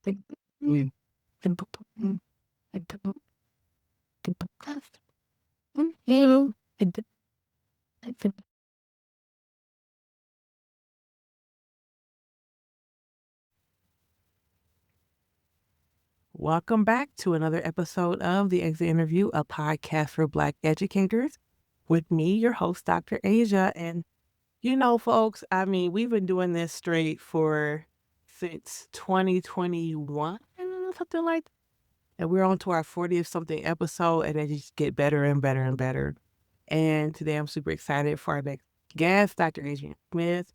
Welcome back to another episode of The Exit Interview, a podcast for Black educators with me, your host, Dr. Asia. And folks, we've been doing this straight since 2021, something like that. And we're on to our 40th something episode, and they just get better and better and better. And today I'm super excited for our next guest, Dr. Adrienne Smith.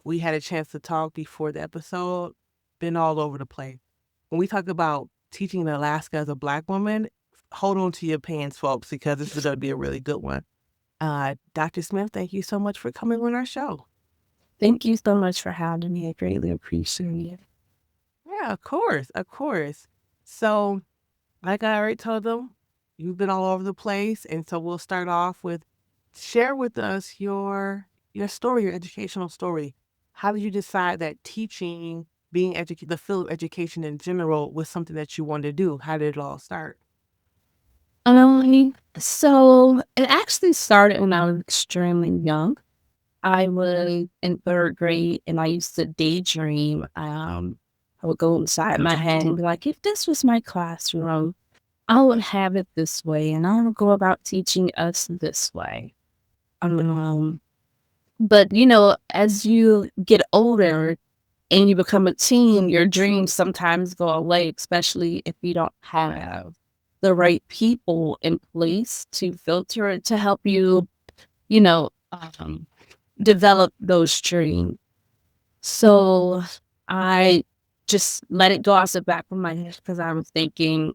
We had a chance to talk before the episode, been all over the place. When we talk about teaching in Alaska as a Black woman, hold on to your pants, folks, because this is going to be a really good one. Dr. Smith, thank you so much for coming on our show. Thank you so much for having me. I greatly appreciate it. Yeah, of course. So, like I already told them, you've been all over the place, and so we'll start off with share with us your story, your educational story. How did you decide that teaching, the field of education in general, was something that you wanted to do? How did it all start? So it actually started when I was extremely young. I was in third grade and I used to daydream. I would go inside my head and be like, if this was my classroom, I would have it this way and I would go about teaching us this way. But as you get older and you become a teen, your dreams sometimes go away, especially if you don't have the right people in place to filter it to help you, develop those dreams. So I just let it go off the back of my head because I was thinking,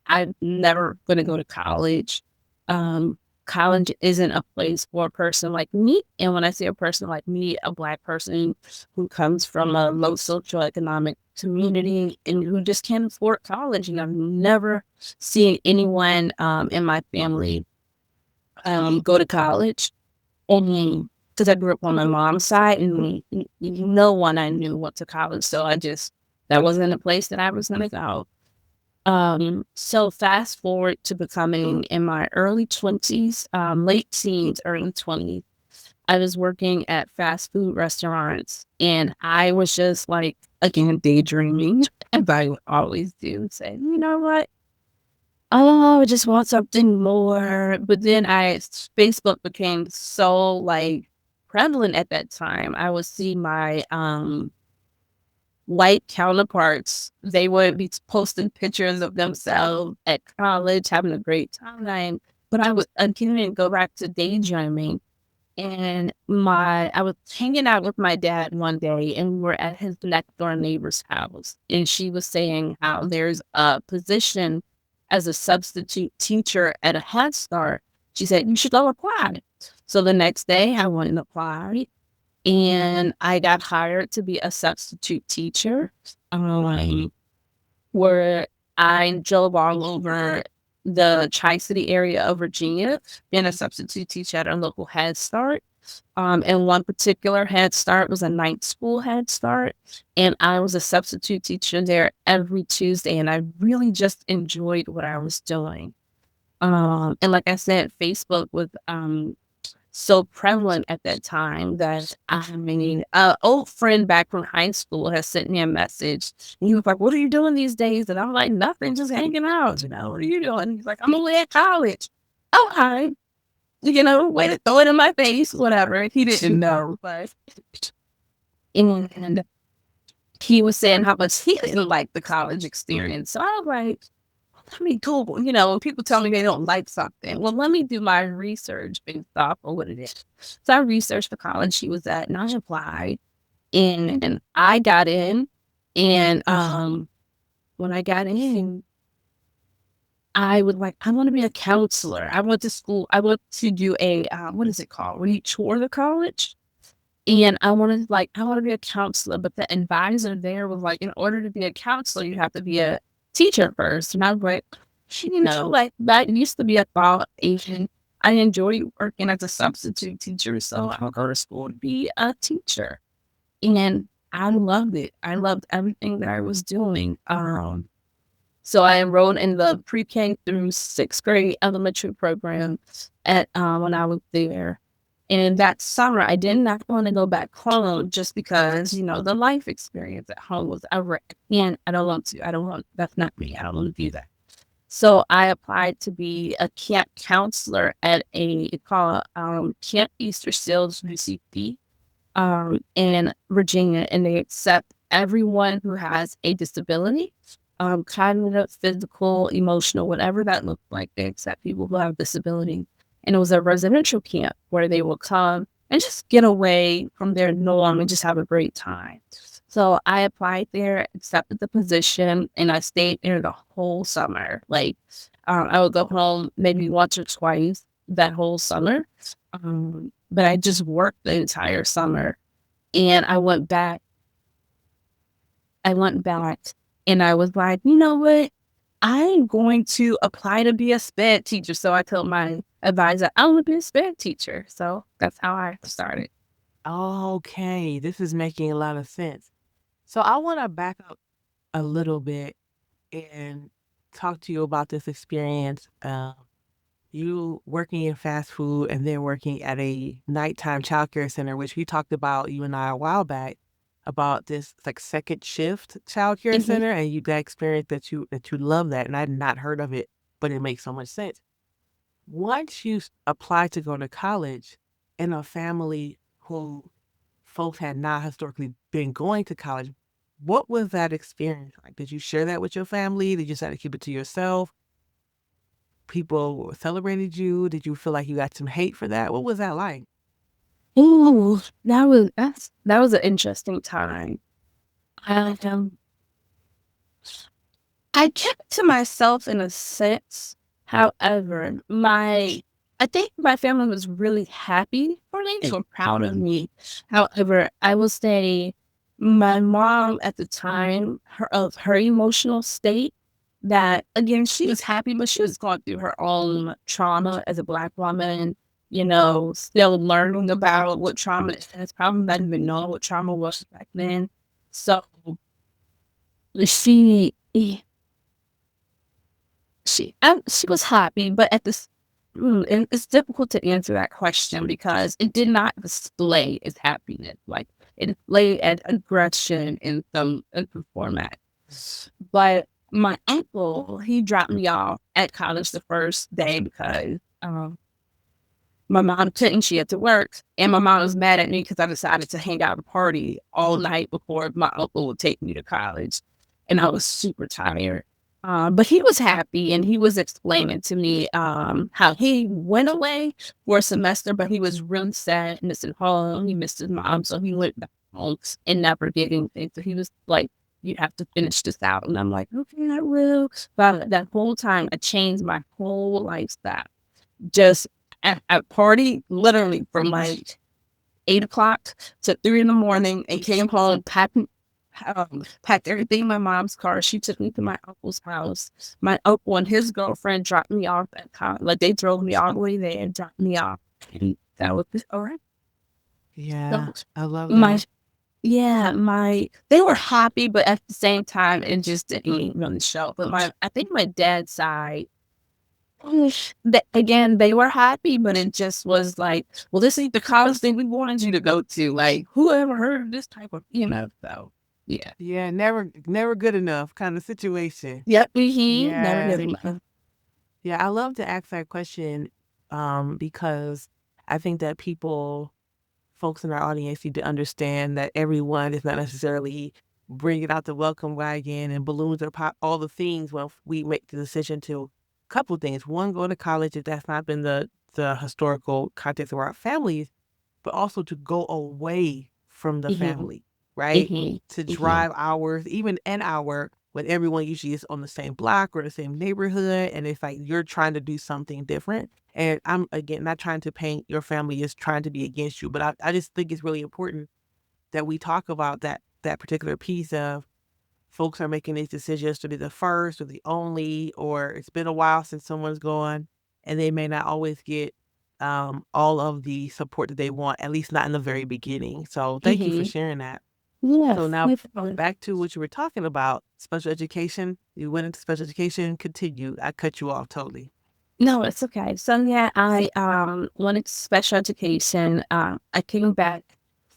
I'm never going to go to college. College isn't a place for a person like me. And when I say a person like me, a Black person who comes from a low socioeconomic community and who just can't afford college. And I've never seen anyone in my family go to college. And because I grew up on my mom's side and no one I knew went to college. So that wasn't a place that I was going to go. So fast forward to becoming in my early 20s, late teens, early 20s, I was working at fast food restaurants and I was just like, again, daydreaming, as I always do, saying, you know what? Oh, I just want something more. But then Facebook became so prevalent at that time. I would see my white counterparts, they would be posting pictures of themselves at college, having a great time. But I would again go back to daydreaming. And I was hanging out with my dad one day and we were at his next door neighbor's house. And she was saying how there's a position as a substitute teacher at a Head Start. She said, you should go apply. So the next day I went and applied. And I got hired to be a substitute teacher, where I drove all over the Tri-City area of Virginia, being a substitute teacher at a local Head Start. And one particular Head Start was a night school Head Start. And I was a substitute teacher there every Tuesday. And I really just enjoyed what I was doing. And like I said, Facebook was so prevalent at that time that an old friend back from high school has sent me a message. And he was like, what are you doing these days? And I'm like, nothing, just hanging out. What are you doing? He's like, I'm only at college. Oh, hi. Way to throw it in my face, whatever. He didn't know, but and he was saying how much he didn't like the college experience. So I was like, let me Google, when people tell me they don't like something, well, let me do my research based off of what it is. So I researched the college he was at and I applied and I got in. And when I got in, I was like, I want to be a counselor. I went to school. I went to do a, what is it called? When you tour the college. And I wanted to be a counselor, but the advisor there was like, in order to be a counselor, you have to be a teacher first. And I was like, that used to be a thought. And I enjoy working as a substitute teacher, so I'll go to school to be a teacher. And I loved it. I loved everything that I was doing. So I enrolled in the pre-K through 6th grade elementary program at when I was there. And that summer, I did not want to go back home just because, the life experience at home was ever, and I don't want to. I don't want, that's not me. I don't want to do that. So I applied to be a camp counselor at called Camp Easter Seals UCP in Virginia, and they accept everyone who has a disability, cognitive, physical, emotional, whatever that looks like. They accept people who have disability. And it was a residential camp where they will come and just get away from their norm and just have a great time. So I applied there, accepted the position, and I stayed there the whole summer. Like, I would go home maybe once or twice that whole summer. But I just worked the entire summer. And I went back and I was like, you know what? I'm going to apply to be a SPED teacher. So I told my advisor, I want to be a SPED teacher. So that's how I started. Okay, this is making a lot of sense. So I want to back up a little bit and talk to you about this experience. You working in fast food and then working at a nighttime childcare center, which we talked about, you and I, a while back, about this like second shift childcare Mhm. center, and you that experience that you love that, and I had not heard of it, but it makes so much sense. Once you apply to go to college in a family who folks had not historically been going to college, what was that experience like? Did you share that with your family? Did you decide to keep it to yourself? People celebrated you? Did you feel like you got some hate for that? What was that like? Ooh, that was an interesting time. I I kept it to myself in a sense. However, I think my family was really happy for me. They were proud of me. However, I will say my mom at the time, her emotional state, that again, she was happy, but she was going through her own trauma as a Black woman, still learning about what trauma is, probably not even knowing what trauma was back then. So she she was happy, but and it's difficult to answer that question because it did not display as happiness. Like it displayed as aggression in some format. But my uncle, he dropped me off at college the first day because my mom couldn't. She had to work, and my mom was mad at me because I decided to hang out at a party all night before my uncle would take me to college, and I was super tired. But he was happy, and he was explaining to me how he went away for a semester, but he was really sad, missing home. He missed his mom, so he went back home and never did anything. So he was like, "You have to finish this out," and I'm like, "Okay, I will." But that whole time, I changed my whole lifestyle just at party literally from like 8 o'clock to 3 in the morning and came home, packed everything in my mom's car. She took me to my uncle's house. My uncle and his girlfriend dropped me off at college. Like they drove me all the way there and dropped me off. And that was it. All right. Yeah, So I love my that. yeah, they were happy, but at the same time it just didn't really show. But I think my dad's side, again, they were happy, but it just was like, well, this ain't the college thing we wanted you to go to. Like, who ever heard of this type of, so yeah. Yeah, never good enough kind of situation. Yep. Never Yeah. get enough. Yeah, I love to ask that question because I think that folks in our audience need to understand that everyone is not necessarily bringing out the welcome wagon and balloons or pop, all the things when we make the decision to couple things. One, go to college if that's not been the historical context of our families, but also to go away from the Hmm. family, right? Hmm. To Hmm. drive hours, even an hour when everyone usually is on the same block or the same neighborhood. And it's like you're trying to do something different. And I'm, again, not trying to paint your family as trying to be against you, but I just think it's really important that we talk about that particular piece of folks are making these decisions to be the first or the only, or it's been a while since someone's gone, and they may not always get all of the support that they want, at least not in the very beginning. So thank you for Hmm. sharing that. Yes, So now definitely. back to what you were talking about, special education. You went into special education, continue. I cut you off totally. No, it's okay. So yeah, I went into special education. I came back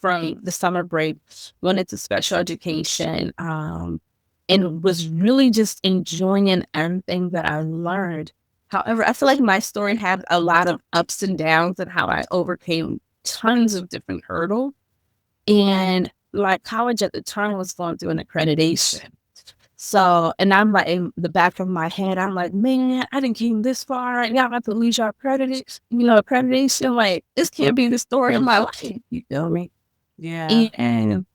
from the summer break, went into special education, and was really just enjoying everything that I learned. However, I feel like my story had a lot of ups and downs and how I overcame tons of different hurdles. And like college at the time was going through an accreditation. So, and I'm like, in the back of my head, I'm like, man, I didn't came this far. And y'all about to lose your accreditation. Like, this can't be the story of my life. You feel me? Yeah. And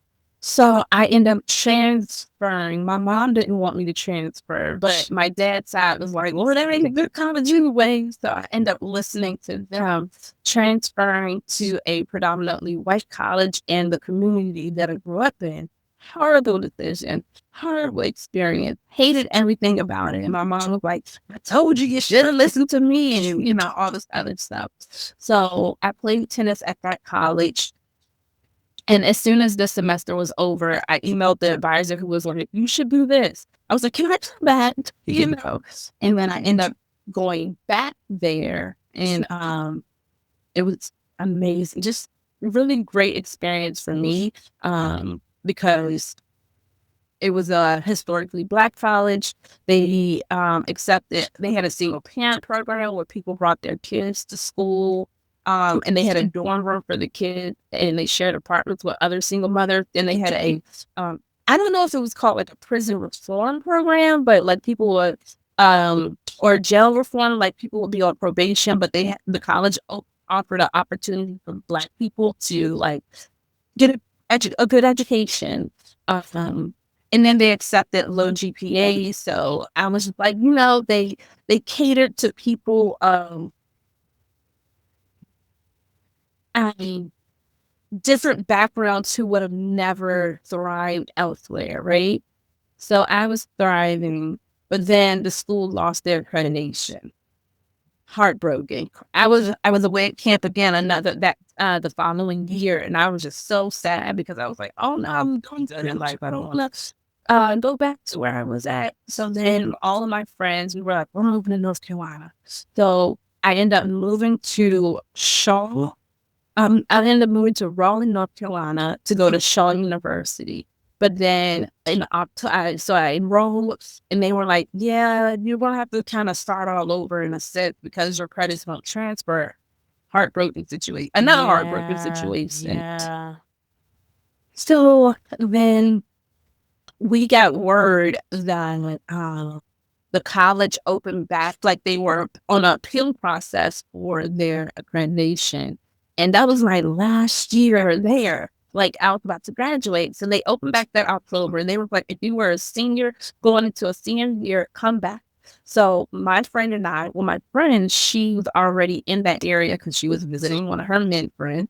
so I ended up transferring. My mom didn't want me to transfer, but my dad's side was like, well, that ain't a good college anyway. So I ended up listening to them, transferring to a predominantly white college in the community that I grew up in. Horrible decision, horrible experience, hated everything about it. And my mom was like, I told you should have listened to me, and all this other stuff. So I played tennis at that college. And as soon as the semester was over, I emailed the advisor who was like, you should do this. I was like, can I come back? And then I ended up going back there. And it was amazing. Just really great experience for me because it was a historically Black college. They they had a single parent program where people brought their kids to school. And they had a dorm room for the kids, and they shared apartments with other single mothers. Then they had I don't know if it was called like a prison reform program, but like people would, or jail reform, like people would be on probation, but the college offered an opportunity for Black people to like get a good education. And then they accepted low GPA. So I was just like, they catered to people, I mean, different backgrounds who would have never thrived elsewhere, right? So I was thriving, but then the school lost their accreditation. Heartbroken. I was away at camp again the following year, and I was just so sad because I was like, oh no, I'm going to in life. I don't want to go back to where I was at. So then all of my friends, we were like, we're moving to North Carolina. So I ended up moving to Shaw. I ended up moving to Raleigh, North Carolina to go to Shaw University. But then in October, so I enrolled, and they were like, yeah, you're going to have to kind of start all over in a set because your credits won't transfer. Heartbroken situation. Another heartbroken situation. Yeah. So then we got word that the college opened back, like they were on an appeal process for their accreditation. And that was my last year there. Like I was about to graduate. So they opened back that October, and they were like, if you were a senior going into a senior year, come back. So my friend and I, well, my friend, she was already in that area because she was visiting one of her men friends.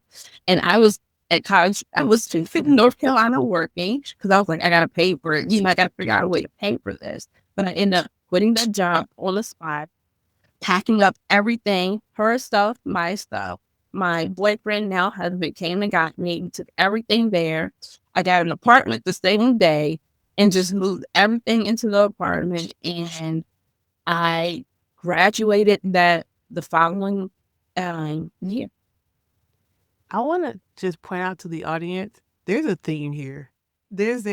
And I was at college. I was in North Carolina working because I was like, I got to pay for it. I got to figure out a way to pay for this. But I ended up quitting that job on the spot, packing up everything, her stuff, my stuff. My boyfriend, now husband, came and got me, took everything there. I got an apartment the same day and just moved everything into the apartment. And I graduated the following year. I want to just point out to the audience, there's a theme here. There's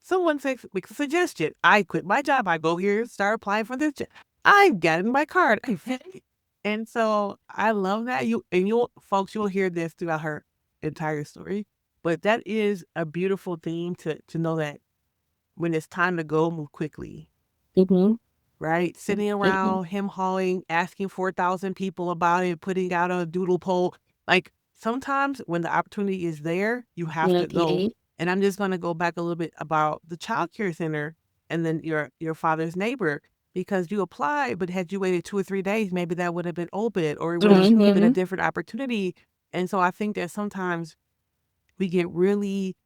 someone says, like, suggestion. I quit my job. I go here, start applying for this job. I've gotten my card. And so I love that folks, you'll hear this throughout her entire story. But that is a beautiful theme to know that when it's time to go, move quickly. Mm-hmm. Right? Sitting around, him hauling, asking 4,000 people about it, putting out a doodle poll. Like sometimes when the opportunity is there, you have to go. And I'm just going to go back a little bit about the child care center and then your father's neighbor, because you applied, but had you waited 2 or 3 days, maybe that would have been open, or it would have been a different opportunity. And so I think that sometimes we get really,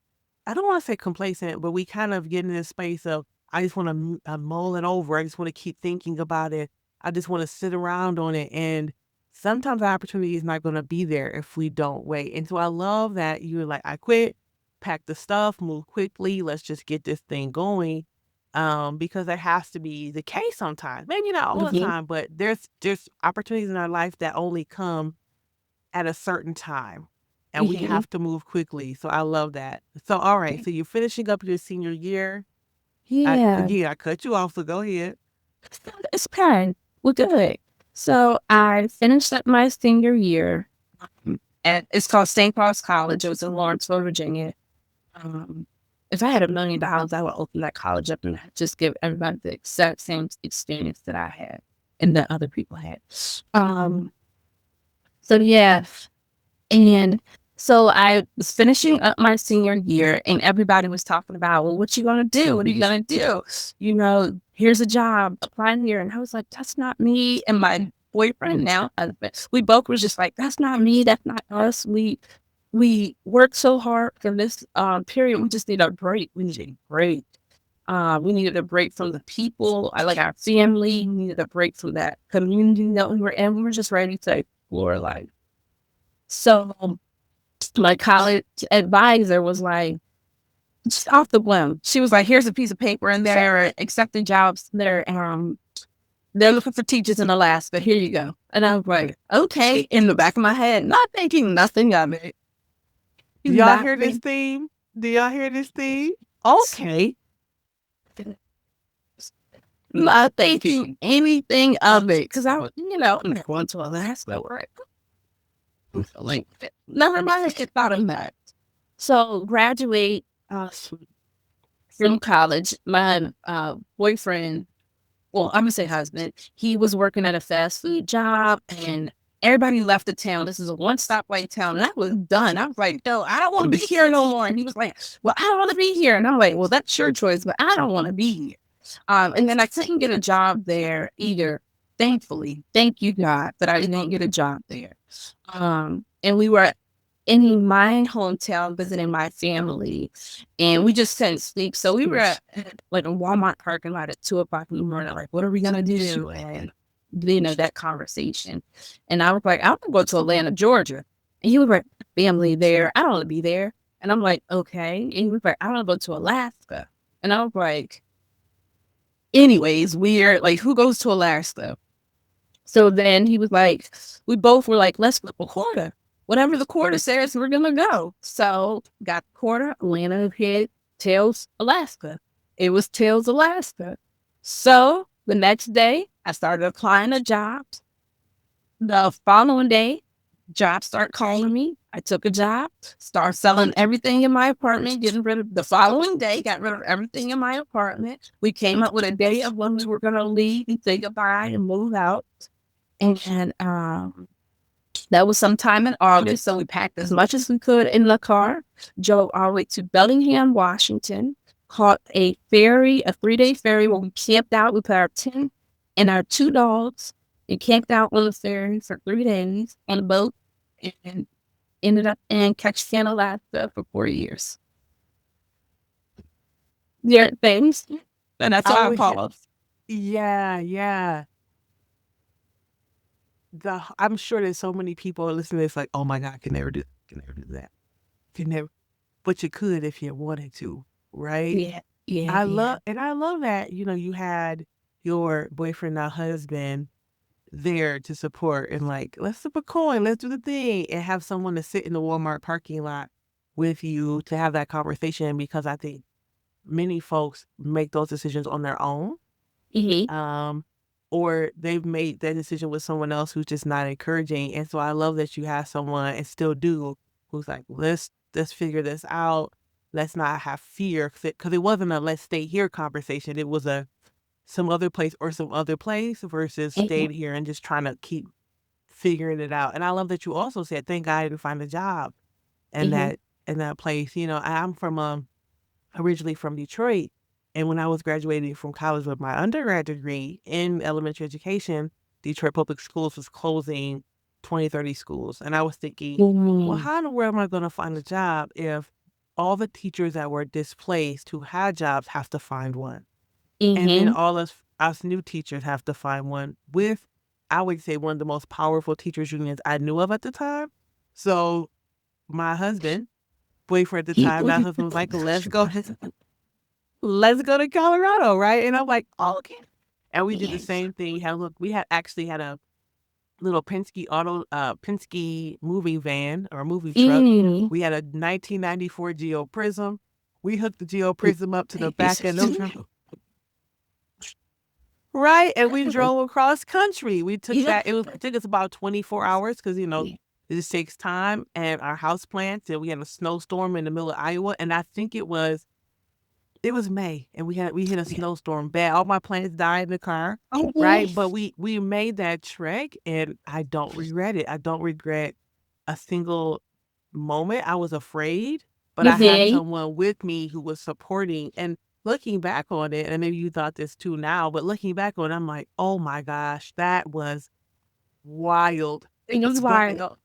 I don't want to say complacent, but we kind of get in this space of, I just want to mull it over. I just want to keep thinking about it. I just want to sit around on it. And sometimes the opportunity is not going to be there if we don't wait. And so I love that you were like, I quit, pack the stuff, move quickly, let's just get this thing going. Because that has to be the case sometimes. Maybe not all the Mhm. time, but there's opportunities in our life that only come at a certain time, and we Mhm. have to move quickly. So I love that. So all right, so you're finishing up your senior year. Yeah. Again, I cut you off, so go ahead. It's okay. We're good. So I finished up my senior year at it's called St. Paul's College. It was in Lawrenceville, Virginia. Um, if I had $1 million, I would open that college up and just give everybody the exact same experience that I had and that other people had. Um, so yeah, and so I was finishing up my senior year, and everybody was talking about, well, what you gonna do? What are you gonna do? Here's a job, apply here. And I was like, that's not me. And my boyfriend now husband, we both was just like, that's not me. That's not us. We worked so hard for this period. We just need a break. We needed a break. We needed a break from the people, like our family. We needed a break from that community that we were in. We were just ready to explore life. So my college advisor was like, just off the whim. She was like, here's a piece of paper and they're accepting jobs. They're looking for teachers in Alaska. Here you go. And I was like, okay, in the back of my head, not thinking nothing of it. Do y'all Not hear this thinking, theme? Do y'all hear this theme? Okay. not thinking anything of it. Because I was, I'm not going to Alaska, right? Like, never mind, I thought of that. So graduate from college, my boyfriend, well, I'm gonna say husband, he was working at a fast food job and everybody left the town. This is a one stoplight town. And I was done. I was like, no, I don't want to be here no more. And he was like, well, I don't want to be here. And I'm like, well, that's your choice, but I don't want to be here. And then I couldn't get a job there either. Thankfully, thank you God that I didn't get a job there. And we were in my hometown visiting my family, and we just couldn't sleep. So we were at like a Walmart parking lot at 2 o'clock in the morning. Like, what are we gonna do? And that conversation. And I was like, I want to go to Atlanta, Georgia. And he was like, family there. I don't want to be there. And I'm like, okay. And he was like, I want to go to Alaska. And I was like, anyways, weird. Like, who goes to Alaska? So then he was like, we both were like, let's flip a quarter. Whatever the quarter says, we're going to go. So got the quarter, Atlanta hit Tails, Alaska. It was Tails, Alaska. So the next day, I started applying to jobs. The following day, jobs start calling me. I took a job, start selling everything in my apartment, getting rid of the following day, got rid of everything in my apartment. We came up with a day of when we were going to leave and say goodbye and move out. And that was sometime in August. So we packed as much as we could in the car, drove all the way to Bellingham, Washington, caught a ferry, a 3-day ferry where we camped out. We put our tent and our 2 dogs and camped out on the ferry for 3 days on a boat and ended up in Ketchikan, Alaska for 4 years. Yeah, things. And that's I how I would, paused. yeah, yeah. I'm sure there's so many people listening to this like, oh my God, can never do that. Can never, but you could if you wanted to, right? Yeah, yeah, yeah. I love that, you had your boyfriend, now husband, there to support and like, let's flip a coin, let's do the thing, and have someone to sit in the Walmart parking lot with you to have that conversation, because I think many folks make those decisions on their own. Mm-hmm. Or they've made that decision with someone else who's just not encouraging. And so I love that you have someone, and still do, who's like, let's figure this out. Let's not have fear, because it wasn't a let's stay here conversation. It was a some other place or some other place versus Mm-hmm. staying here and just trying to keep figuring it out. And I love that you also said, thank God to find a job in Mm-hmm. that place. I'm from originally from Detroit. And when I was graduating from college with my undergraduate degree in elementary education, Detroit Public Schools was closing 20, 30 schools. And I was thinking, well, Mm-hmm. how in the world am I going to find a job if all the teachers that were displaced who had jobs have to find one? And then Mm-hmm. all us new teachers have to find one with, I would say, one of the most powerful teachers unions I knew of at the time. So my husband boyfriend at the time. My husband was like, let's go to Colorado, right? And I'm like, oh, okay. And we did the same thing. We had actually had a little Penske moving van or moving truck. Mm. We had a 1994 Geo Prism. We hooked the Geo Prism up to the back end of the truck. Right. And we drove across country. We took that. It took us about 24 hours because, it just takes time. And our house plants, and we had a snowstorm in the middle of Iowa. And I think it was May, and we hit a snowstorm bad. All my plants died in the car, right? But we made that trek, and I don't regret it. I don't regret a single moment. I was afraid, but I had someone with me who was supporting. And looking back on it, and maybe you thought this too now, but looking back on it, I'm like, oh my gosh, that was wild. It was wild.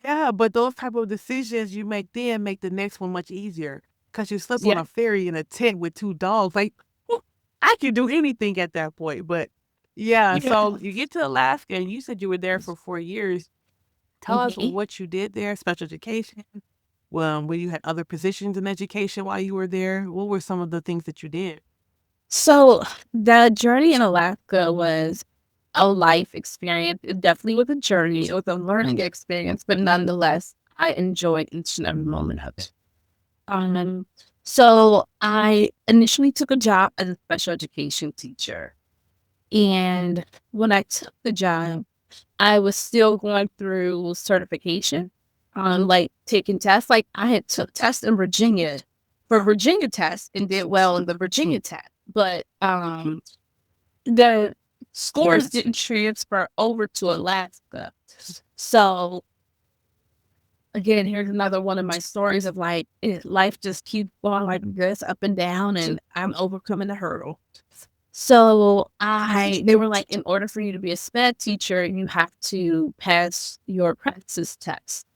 Yeah, but those type of decisions you make then make the next one much easier because you slip on a ferry in a tent with 2 dogs. Like, I could do anything at that point. But yeah, so you get to Alaska and you said you were there for 4 years. Tell us what you did there, special education. Where you had other positions in education while you were there. What were some of the things that you did? So the journey in Alaska was a life experience. It definitely was a journey. It was a learning experience, but nonetheless, I enjoyed each and every moment of it. So I initially took a job as a special education teacher. And when I took the job, I was still going through certification, like taking tests. Like I had took tests in Virginia for Virginia tests and did well in the Virginia test. But the scores didn't transfer over to Alaska. So again, here's another one of my stories of like life just keeps going like this up and down, and I'm overcoming the hurdle. So they were like, in order for you to be a SPED teacher, you have to pass your practice test.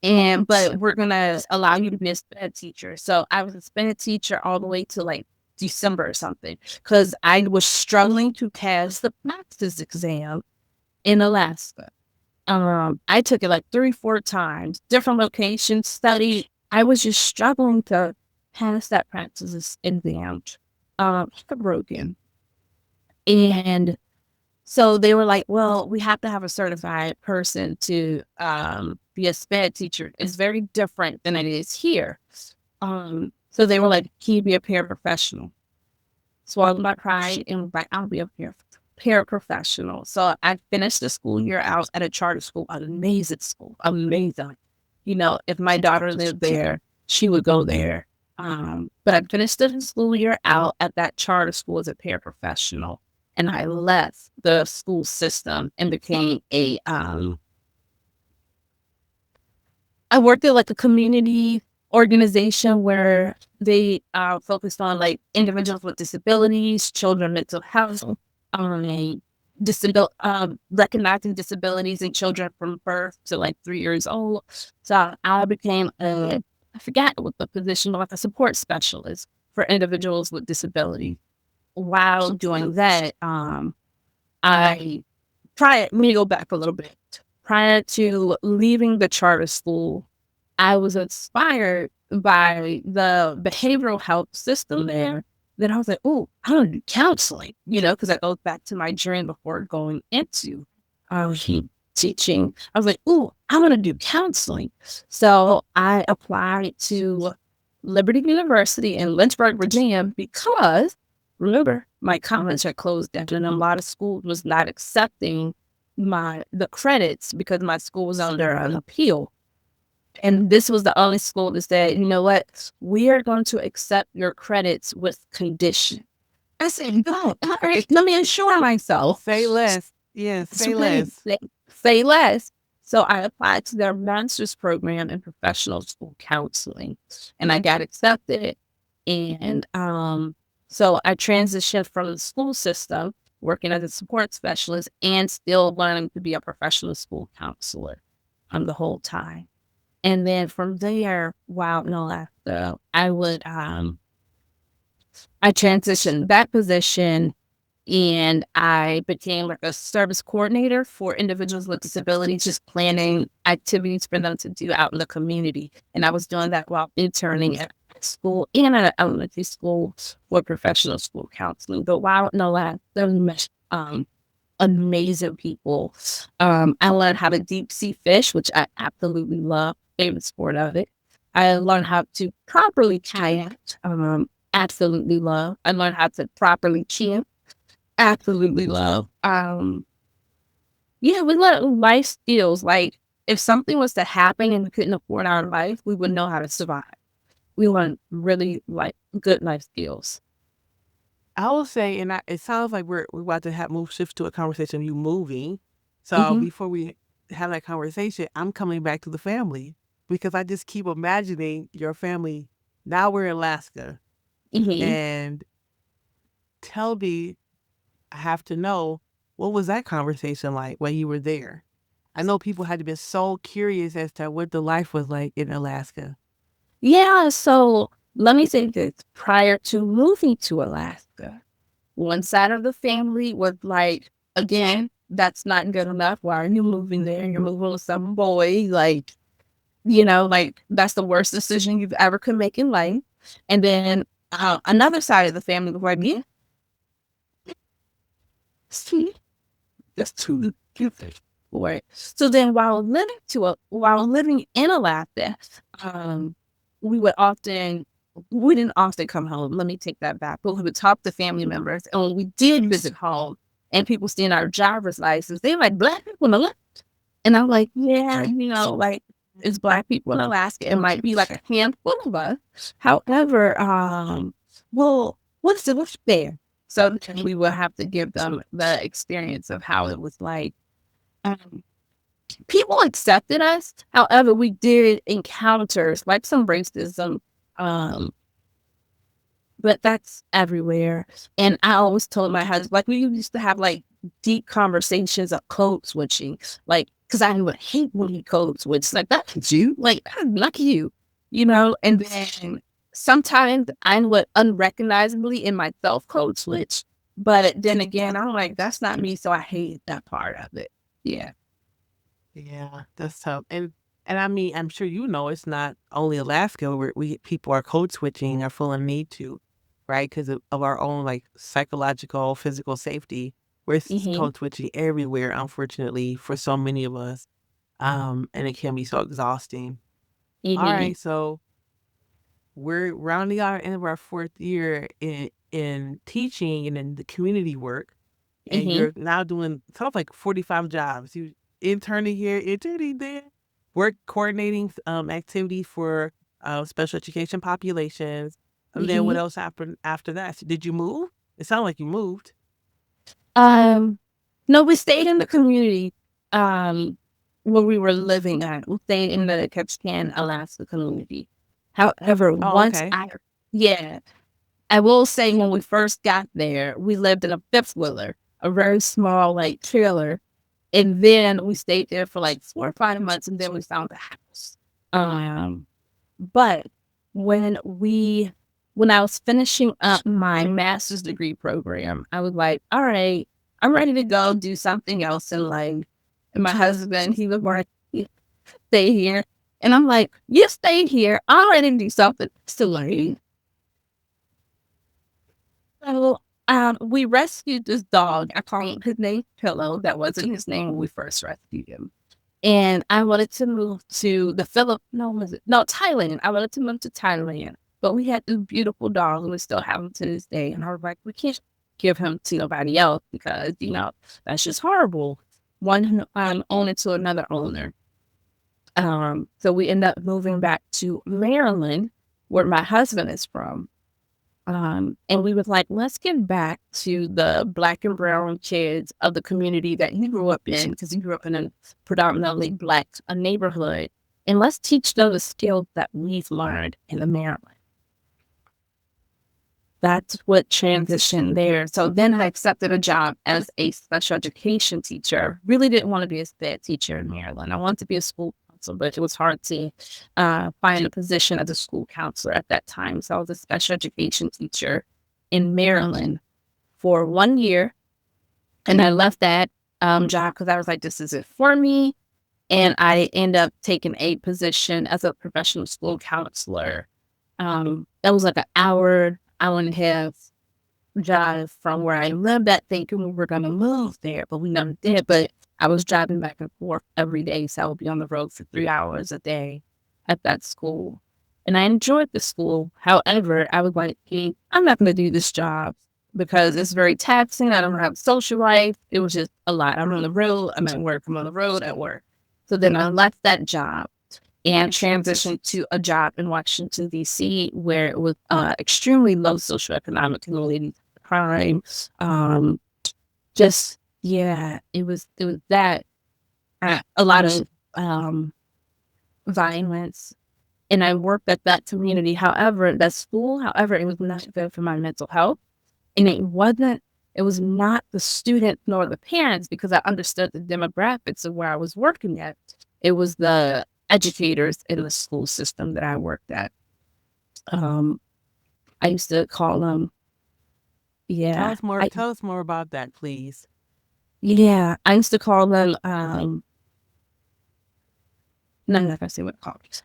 But we're gonna allow you to be a SPED teacher. So I was a SPED teacher all the way to like December or something, because I was struggling to pass the practice exam in Alaska. I took it like 3-4 times, different locations, studied. I was just struggling to pass that practice exam. Broken. And so they were like, well, we have to have a certified person to be a SPED teacher. It's very different than it is here. So they were like, can you be a paraprofessional? Swallowed my pride and was like, I'll be a paraprofessional. So I finished the school year out at a charter school, an amazing school, amazing. If my daughter lived there, she would go there. But I finished the school year out at that charter school as a paraprofessional. And I left the school system and became I worked at like a community organization where they focused on like individuals with disabilities, children, mental health, recognizing disabilities in children from birth to like 3 years old. So I became I forgot what the position, like a support specialist for individuals with disabilities. While doing that, let me go back a little bit. Prior to leaving the charter school, I was inspired by the behavioral health system there. Then I was like, oh, I want to do counseling, because that goes back to my dream before going into teaching. I was like, oh, I want to do counseling. So I applied to Liberty University in Lynchburg, Virginia, because remember, my college had closed down and a lot of schools was not accepting the credits because my school was under an appeal. And this was the only school that said, you know what, we are going to accept your credits with condition. I said, go, all right, let me assure myself. Say less. Yes, say less. Say less. So I applied to their master's program in professional school counseling, and I got accepted. And so I transitioned from the school system, working as a support specialist, and still learning to be a professional school counselor the whole time. And then from there, I transitioned that position and I became like a service coordinator for individuals with disabilities, just planning activities for them to do out in the community. And I was doing that while interning at school and at an elementary school for professional school counseling. But while in the lab, there was amazing people. I learned how to deep sea fish, which I absolutely love, favorite sport of it. I learned how to properly kayak, absolutely love. I learned how to properly camp, absolutely love. Yeah, we learned life skills. Like if something was to happen and we couldn't afford our life, we would know how to survive. We learned really like good life skills. I will say, and it sounds like we're about to shift to a conversation of you moving. So Mm-hmm. before we have that conversation, I'm coming back to the family because I just keep imagining your family. Now we're in Alaska, Mm-hmm. and tell me, I have to know, what was that conversation like when you were there? I know people had to be so curious as to what the life was like in Alaska. Yeah, so let me say this. Prior to moving to Alaska, one side of the family was like, again, that's not good enough. Why are you moving there? You're moving with some boy. Like, like that's the worst decision you've ever could make in life. And then another side of the family was like, yeah, see, that's too stupid. Right. So then while living in Alaska, um, we would often we didn't often come home. Let me take that back. But we would talk to family members. And when we did visit home and people seeing our driver's license, they're like, Black people in Alaska. And I'm like, yeah, like it's Black people in Alaska. It might be like a handful of us. However, well, what's there? So we will have to give them the experience of how it was like. Um, People accepted us. However, we did encounter like some racism, um, but that's everywhere. And I always told my husband, like we used to have like deep conversations of code switching, like because I would hate when he code switched. Like that's you, like that's not you, And then sometimes I would unrecognizably in myself code switch, but then again, I'm like that's not me, so I hate that part of it. Yeah. Yeah, that's tough. And I mean, I'm sure it's not only Alaska where people are code switching or feeling need to, right? Because of our own like psychological, physical safety. Hmm. Code switching everywhere, unfortunately, for so many of us. And it can be so exhausting. All Hmm. right, so we're rounding out end of our fourth year in teaching and in the community work, and Hmm. you're now doing sort of like 45 jobs. You interning here, interning there, work coordinating activities for special education populations. And then what Hmm. else happened after that? So did you move? It sounded like you moved. Um, no, we stayed in the community, um, where we were living at. We stayed in the Ketchikan, Alaska community. However, Oh, okay. yeah, I will say when we first got there, we lived in a fifth wheeler, a very small, like, trailer. And then we stayed there for like 4 or 5 months and then we found a house. Um, But when I was finishing up my master's degree program, I was like, all right, I'm ready to go do something else in life. And my husband, he was like, "You stay here." And I'm like, you stay here. I'm ready to do something to learn. So we rescued this dog. I call him his name Pillow. That wasn't his name when we first rescued him. And I wanted to move to the no, was it? No, Thailand. I wanted to move to Thailand. But we had this beautiful dog and we still have him to this day. And I was like, we can't give him to nobody else because, that's just horrible. One owner to another owner. So we end up moving back to Maryland, where my husband is from. And we was like, let's give back to the Black and brown kids of the community that he grew up in, because he grew up in a predominantly Black neighborhood. And let's teach them the skills that we've learned in the Maryland. That's what transitioned there. So then I accepted a job as a special education teacher. Really didn't want to be a SPED teacher in Maryland. I wanted to be a school counselor, but it was hard to find a position as a school counselor at that time. So I was a special education teacher in Maryland for 1 year. And I left that job because I was like, this isn't for me. And I end up taking a position as a professional school counselor. That was like an hour and a half drive from where I lived at, thinking we were going to move there, but we never did. But I was driving back and forth every day. So I would be on the road for 3 hours a day at that school. And I enjoyed the school. However, I was like, hey, I'm not going to do this job because it's very taxing. I don't have a social life. It was just a lot. I'm on the road. I'm at work. I'm on the road at work. So then I left that job and transitioned to a job in Washington, D.C., where it was extremely low socioeconomic related crime. Just, yeah, it was that, a lot of violence. And I worked at that community. However, that school, however, it was not good for my mental health. And it was not the student nor the parents because I understood the demographics of where I was working at. It was the educators in the school system that I worked at. Um, I used to call them, Tell yeah, us more. Tell us more about that, please. I used to call them, no, I'm not gonna say what I called it.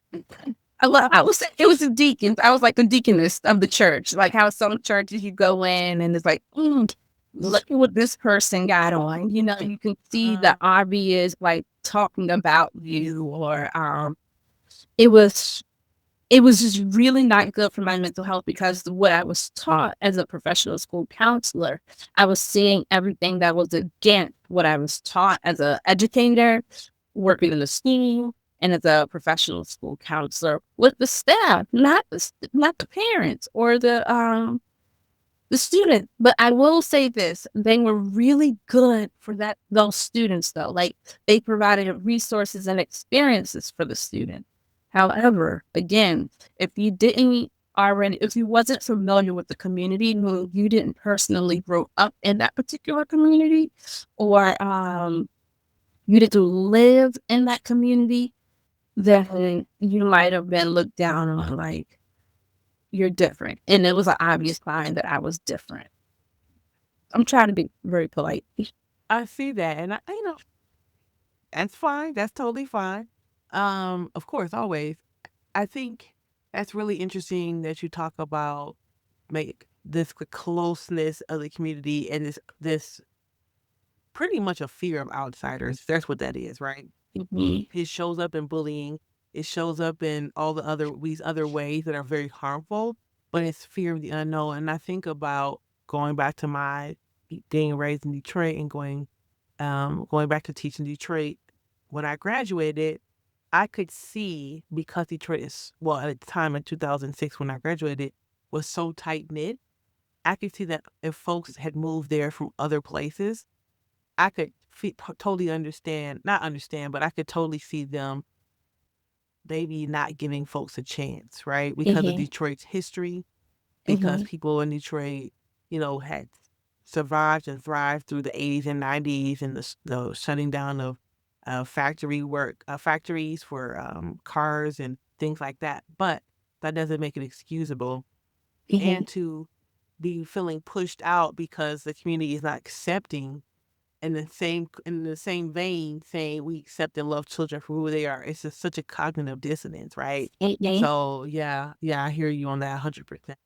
I was it was the deacons. I was like the deaconess of the church. Like how some churches you go in and it's like, look at what this person got on. You know, you can see the obvious like talking about you or it was it was just really not good for my mental health because what I was taught as a professional school counselor, I was seeing everything that was against what I was taught as an educator, working in the school, and as a professional school counselor with the staff, not the parents or the student. But I will say this, they were really good for those students though. Like they provided resources and experiences for the student. However, again, if you wasn't familiar with the community, you didn't personally grow up in that particular community, or you didn't live in that community, then you might have been looked down on like you're different. And it was an obvious sign that I was different. I'm trying to be very polite. I see that, and that's fine. That's totally fine. Of course, always. I think that's really interesting that you talk about make this closeness of the community and this pretty much a fear of outsiders. That's what that is, right? Mhm. It shows up in bullying. It shows up in all these other ways that are very harmful, but it's fear of the unknown. And I think about going back to my being raised in Detroit and going back to teaching Detroit. When I graduated, I could see because Detroit is well at the time in 2006 when I graduated was so tight knit. I could see that if folks had moved there from other places, I could totally understand, not understand, but I could totally see them maybe not giving folks a chance, right? Because of Mhm. Detroit's history, because Mhm. people in Detroit, had survived and thrived through the 80s and 90s and the shutting down of factories for cars and things like that. But that doesn't make it excusable. Mhm. And to be feeling pushed out because the community is not accepting in the same vein saying we accept and love children for who they are. It's just such a cognitive dissonance, right? Mhm. So yeah, I hear you on that 100%.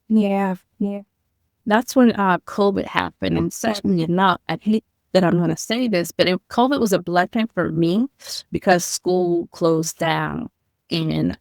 Yeah, yeah. That's when COVID happened, and certainly enough, I hate that I'm going to say this, but COVID was a blessing for me because school closed down and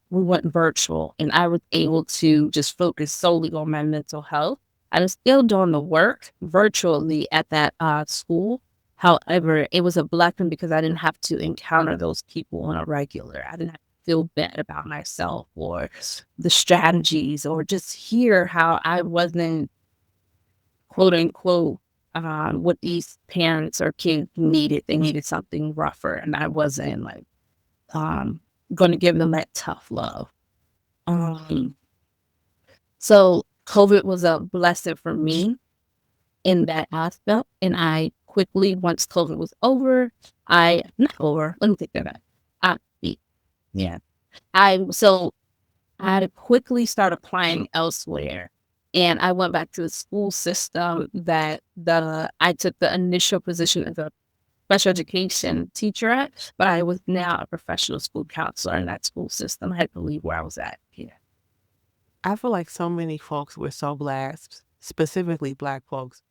we went virtual, and I was able to just focus solely on my mental health. I was still doing the work virtually at that school. However, it was a blessing because I didn't have to encounter those people on a regular. I didn't have to feel bad about myself or the strategies or just hear how I wasn't, quote unquote, what these parents or kids needed. They needed something rougher, and I wasn't like um, going to give them that tough love. Um, so COVID was a blessing for me in that aspect, and I quickly, once COVID was over, I not over. Let me take that back. I, yeah, I so I had to quickly start applying elsewhere. And I went back to the school system that I took the initial position as a special education teacher at, but I was now a professional school counselor in that school system. I had to leave where I was at. Yeah. I feel like so many folks were so glad, specifically Black folks,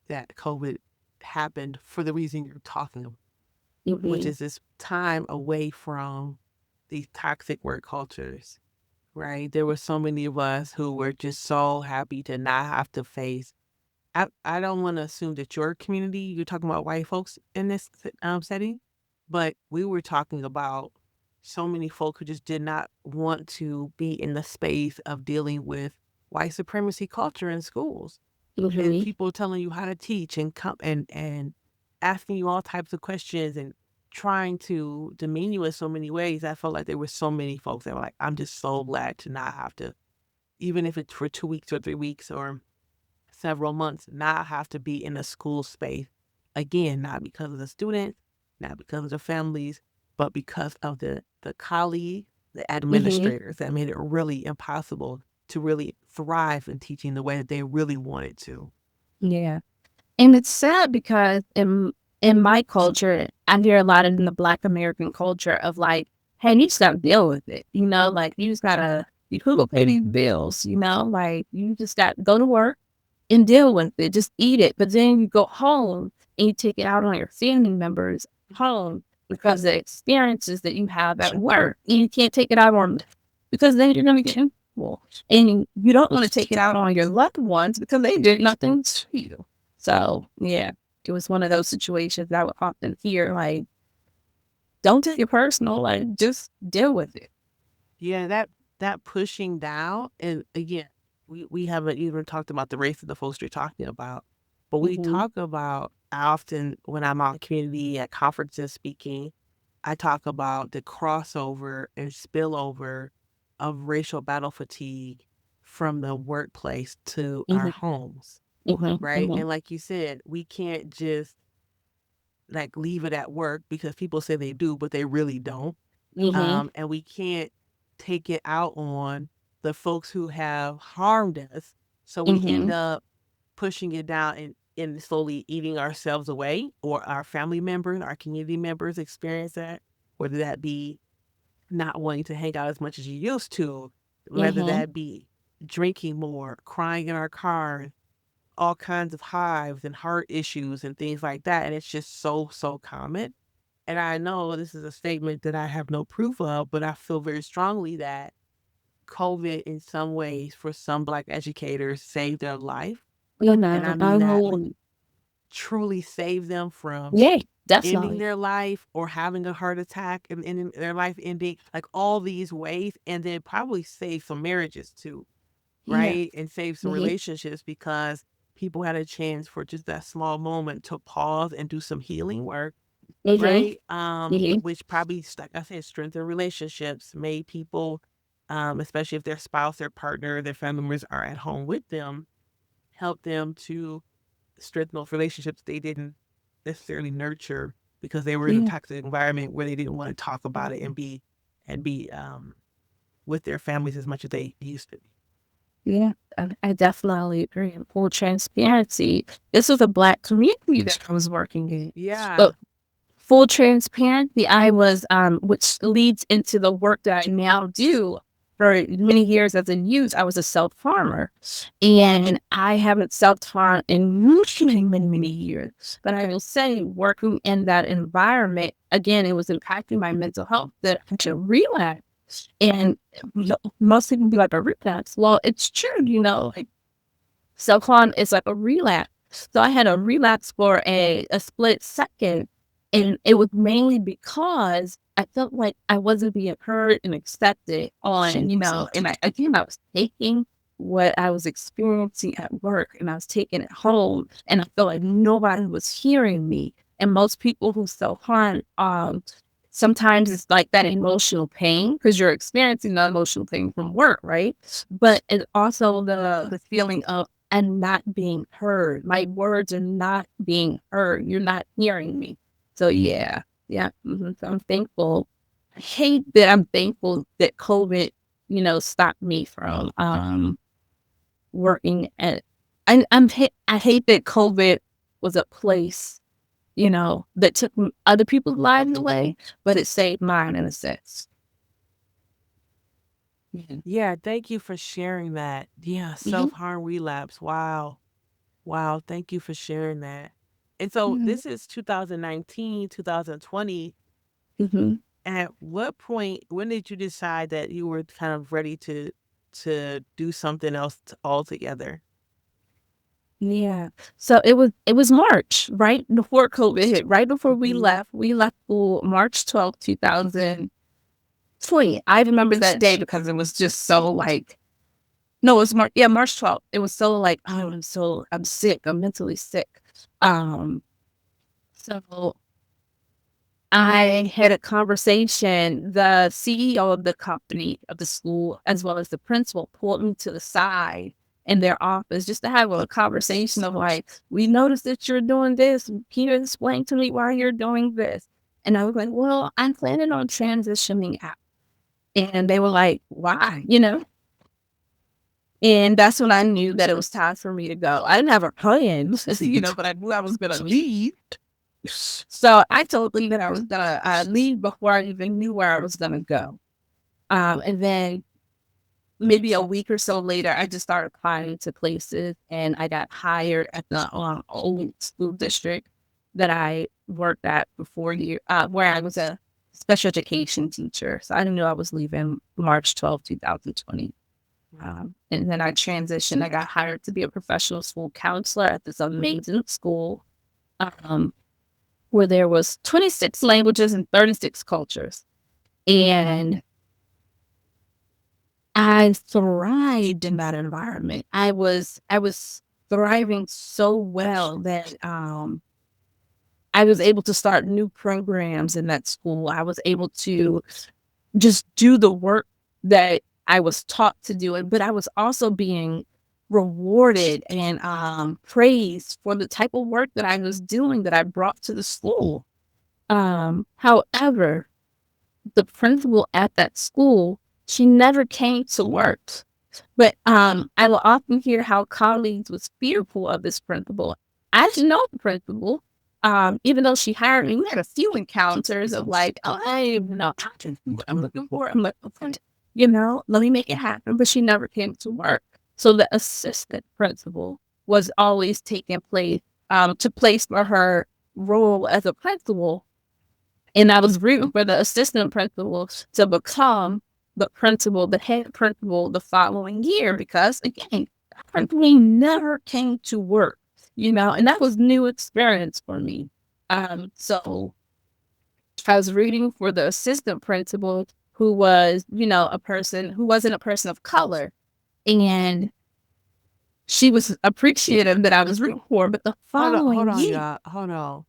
that COVID happened for the reason you're talking about, which Mm-hmm. is this time away from these toxic work cultures, right? There were so many of us who were just so happy to not have to face. I don't want to assume that your community, you're talking about white folks in this setting, but we were talking about so many folk who just did not want to be in the space of dealing with white supremacy culture in schools and Mm-hmm. people telling you how to teach and come and asking you all types of questions and trying to demean you in so many ways. I felt like there were so many folks that were like, I'm just so glad to not have to, even if it's for 2 weeks or 3 weeks or several months, not have to be in a school space again, not because of the students, not because of the families, but because of the colleagues, the Mm-hmm. administrators that made it really impossible to really thrive in teaching the way that they really wanted to. Yeah. And it's sad because in my culture, I hear a lot in the Black American culture of like, hey, you just gotta deal with it. Like you just gotta you go pay these bills, like you just got to go to work and deal with it. Just eat it. But then you go home and you take it out on your family members home because the experiences that you have at work. And you can't take it out on because then you're gonna get in trouble. And you don't want to take it out on your loved ones because they did nothing to you. So yeah, it was one of those situations that I would often hear like, don't take it personal, like just deal with it. Yeah, that pushing down, and again, we haven't even talked about the race of the folks you're talking about, but we Mm-hmm. talk about. I often, when I'm out in community at conferences speaking, I talk about the crossover and spillover of racial battle fatigue from the workplace to our Mm-hmm. homes, right? Mm-hmm. And like you said, we can't just like leave it at work because people say they do, but they really don't. Mm-hmm. And we can't take it out on the folks who have harmed us. So we end Mm-hmm. up pushing it down and slowly eating ourselves away, or our family members, our community members experience that, whether that be not wanting to hang out as much as you used to, whether Mm-hmm. that be drinking more, crying in our cars, all kinds of hives and heart issues and things like that. And it's just so, so common. And I know this is a statement that I have no proof of, but I feel very strongly that COVID, in some ways, for some Black educators, saved their life. You And I know, I mean that, like, know. truly saved them from Yeah, ending definitely. their life or having a heart attack and ending their life ending, like all these ways. And then probably save some marriages too, Yeah. right? And save some Mm-hmm. relationships because people had a chance for just that small moment to pause and do some healing work, Mm-hmm. right? Mm-hmm. Which probably, like I said, strengthen relationships, made people, especially if their spouse, their partner, their family members are at home with them, help them to strengthen those relationships they didn't necessarily nurture because they were in a Yeah. toxic environment where they didn't want to talk about it and be with their families as much as they used to be. Yeah. I definitely agree. And full transparency. This was a Black community that I was working in. Yeah. But full transparency, I was, which leads into the work that I now do. For many years as a youth, I was a self-harmer. And I haven't self-harmed in many, many, many years. But I will say, working in that environment, again, it was impacting my mental health that I had to relapse. And most people be like, a relapse. Well, it's true, like self-harm is like a relapse. So I had a relapse for a split second. And it was mainly because I felt like I wasn't being heard and accepted on, and I was taking what I was experiencing at work and I was taking it home and I felt like nobody was hearing me. And most people who self-harm, sometimes it's like that emotional pain because you're experiencing the emotional pain from work, right? But it's also the feeling of and not being heard. My words are not being heard. You're not hearing me. So yeah, yeah. So I'm thankful. I hate that I'm thankful that COVID, stopped me from working at, I hate that COVID was a place, that took other people's lives away, but it saved mine in a sense. Yeah, thank you for sharing that. Yeah, Mhm, self-harm relapse. Wow. Wow, thank you for sharing that. And so mhm, this is 2019, 2020. mhm. At what point, when did you decide that you were kind of ready to do something else altogether? Yeah. So it was March, right before COVID hit, right before we Mhm. left. We left school March 12th, 2020. I remember that day because it was just so like, no, it was March 12th. It was so like, oh, I'm sick. I'm mentally sick. Um, so I had a conversation. The CEO of the company, of the school, as well as the principal, pulled me to the side in their office just to have a conversation of like, we noticed that you're doing this. Can you explain to me why you're doing this? And I was like, well, I'm planning on transitioning out. And they were like, why? And that's when I knew that it was time for me to go. I didn't have a plan, but I knew I was going to leave. So I told them that I was gonna leave before I even knew where I was gonna go. And then maybe a week or so later, I just started applying to places, and I got hired at the old school district that I worked at before where I was a special education teacher. So I didn't know I was leaving March 12th, 2020. And then I transitioned. I got hired to be a professional school counselor at this amazing school. Um, where there was 26 languages and 36 cultures. And I thrived in that environment. I was thriving so well that I was able to start new programs in that school. I was able to just do the work that I was taught to do it, but I was also being rewarded and praised for the type of work that I was doing that I brought to the school. However, the principal at that school, she never came to work. But I will often hear how colleagues was fearful of this principal. I didn't know the principal. Even though she hired me, we had a few encounters of like, oh, I don't even know what I'm looking for. I'm like, okay, let me make it happen. But she never came to work. So the assistant principal was always taking place to place for her role as a principal, and I was rooting for the assistant principal to become the principal, the head principal the following year because, again, that principal never came to work, and that was new experience for me. So I was rooting for the assistant principal who was, a person who wasn't a person of color. And she was appreciative that I was rooting for. But the Hold following on, year, y'all. Hold on.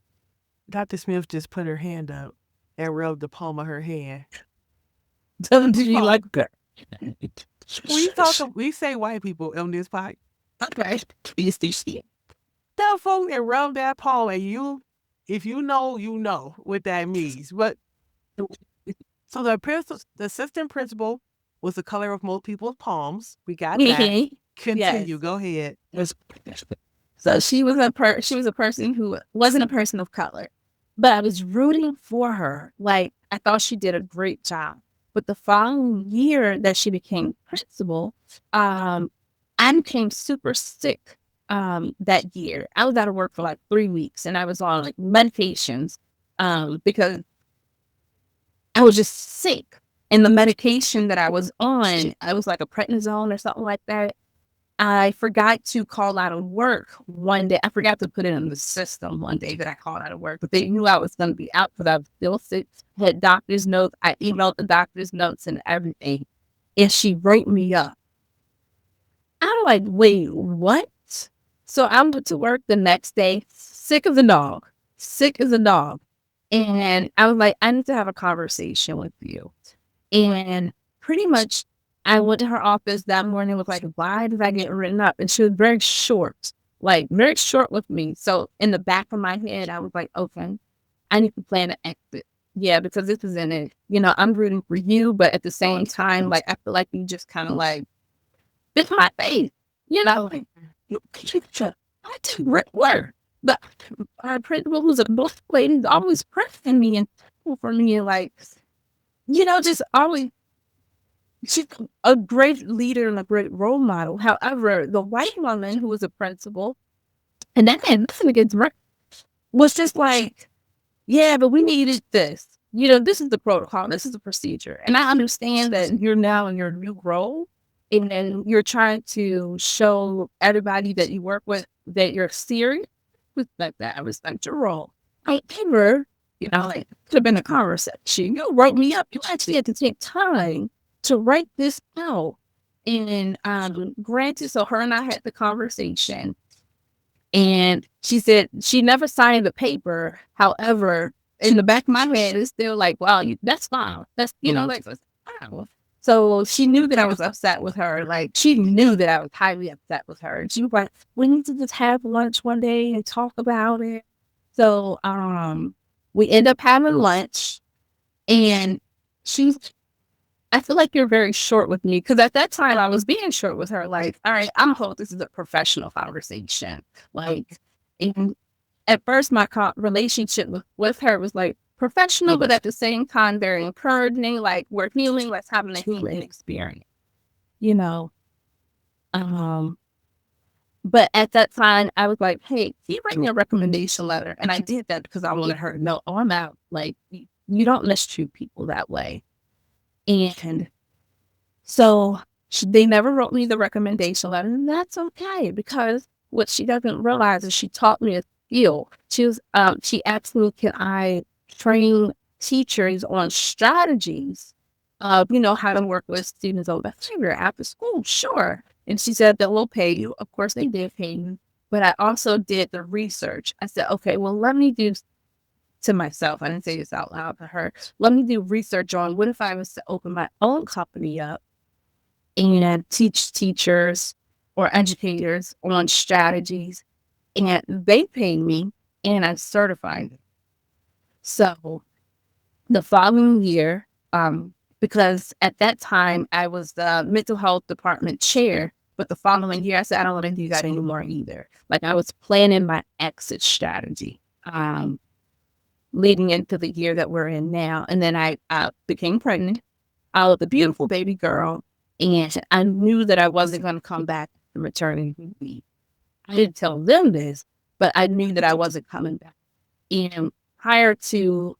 Dr. Smith just put her hand up and rubbed the palm of her hand. do you like that? We say white people on this podcast. Okay. Please do see it. Tell folks and rub that palm, and if you know, you know what that means. But so the assistant principal was the color of most people's palms. We got that. Continue. Yes. Go ahead. So she was a person who wasn't a person of color, but I was rooting for her. Like I thought she did a great job. But the following year that she became principal, I became super sick. That year, I was out of work for like 3 weeks, and I was on like medications, because I was just sick. And the medication that I was on, I was like a prednisone or something like that. I forgot to call out of work one day. I forgot to put it in the system one day that I called out of work, but they knew I was going to be out because I was still sick. Had doctor's notes. I emailed the doctor's notes and everything. And she wrote me up. I'm like, wait, what? So I went to work the next day, sick as a dog, sick as a dog. And I was like, I need to have a conversation with you. And pretty much, I went to her office that morning, was like, why did I get written up? And she was very short with me. So in the back of my head, I was like, okay, I need to plan an exit. Yeah, because this isn't it. I'm rooting for you, but at the same time, like, I feel like you just kind of like bit my face. you know, like, I do great work. But our principal, who's a black lady, is always pressing me and for me, and like, just always, she's a great leader and a great role model. However, the white woman who was a principal, and that had nothing against her, was just like, yeah, but we needed this. This is the protocol. This is the procedure. And I understand that you're now in your new role, and then you're trying to show everybody that you work with that you're serious with that. I respect your role. However, like, could have been a conversation. You wrote me up. You actually had to take time to write this out. And granted, so her and I had the conversation, and she said she never signed the paper. However, in the back of my head, it's still like, wow, that's fine. That's, like, wow. So she knew that I was upset with her. Like, she knew that I was highly upset with her. And she was like, we need to just have lunch one day and talk about it. So we end up having lunch, and she's I feel like you're very short with me, because at that time I was being short with her. Like, all right, I'm hope this is a professional conversation. Like, and at first my relationship with her was like professional, but at the same time very encouraging. Like, we're healing, let's have a healing experience, you know. Um, but at that time I was like, hey, can you write me a recommendation letter? And I did that because I wanted her to know, oh, I'm out. Like, you don't mistreat people that way. And so they never wrote me the recommendation letter, and that's okay, because what she doesn't realize is she taught me a skill. She asked me, can I train teachers on strategies of, how to work with students on behavior after school? Sure. And she said that we'll pay you. Of course, they did pay me. But I also did the research. I said, okay, well, let me do to myself. I didn't say this out loud to her. Let me do research on what if I was to open my own company up and teach teachers or educators on strategies, and they pay me and I certified them. So the following year, because at that time I was the mental health department chair, but the following year I said, I don't want to do that anymore either. Like, I was planning my exit strategy, leading into the year that we're in now. And then I became pregnant with a beautiful baby girl. And I knew that I wasn't going to come back from maternity leave. I didn't tell them this, but I knew that I wasn't coming back. And prior to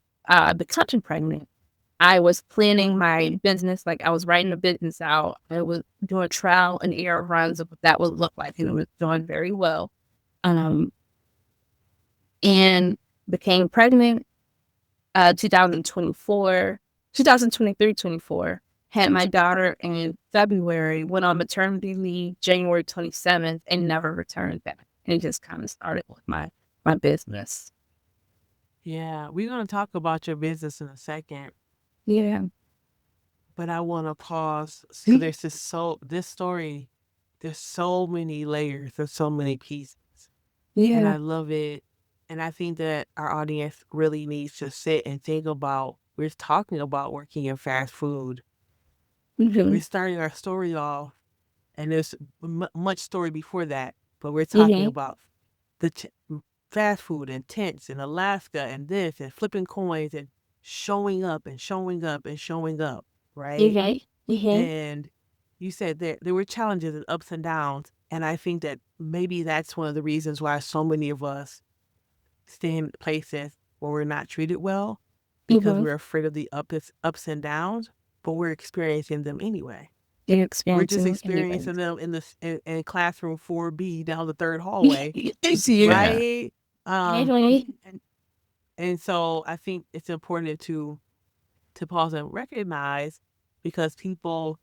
becoming pregnant, I was planning my business. Like, I was writing the business out. I was doing trial and error runs of what that would look like. And it was doing very well. And became pregnant 2024, 2023, 24. Had my daughter in February, went on maternity leave January 27th, and never returned back. And it just kind of started with my business. Yeah, we're going to talk about your business in a second, Yeah. but I want to pause because this story, there's so many layers, there's so many pieces, and I Yeah. love it. And I think that our audience really needs to sit and think about, we're talking about working in fast food. Mm-hmm. We're starting our story off, and there's much story before that, but we're talking Mm-hmm. about the fast food and tents in Alaska and this and flipping coins and showing up and showing up and showing up, right? Mm-hmm. Mm-hmm. And you said there were challenges and ups and downs. And I think that maybe that's one of the reasons why so many of us stay in places where we're not treated well, because Mm-hmm. we're afraid of the ups and downs, but we're experiencing them anyway. You're We're just experiencing anything. experiencing them in classroom 4B down the third hallway, Yeah. right? Um, Mm-hmm. and, and so I think it's important to pause and recognize, because people,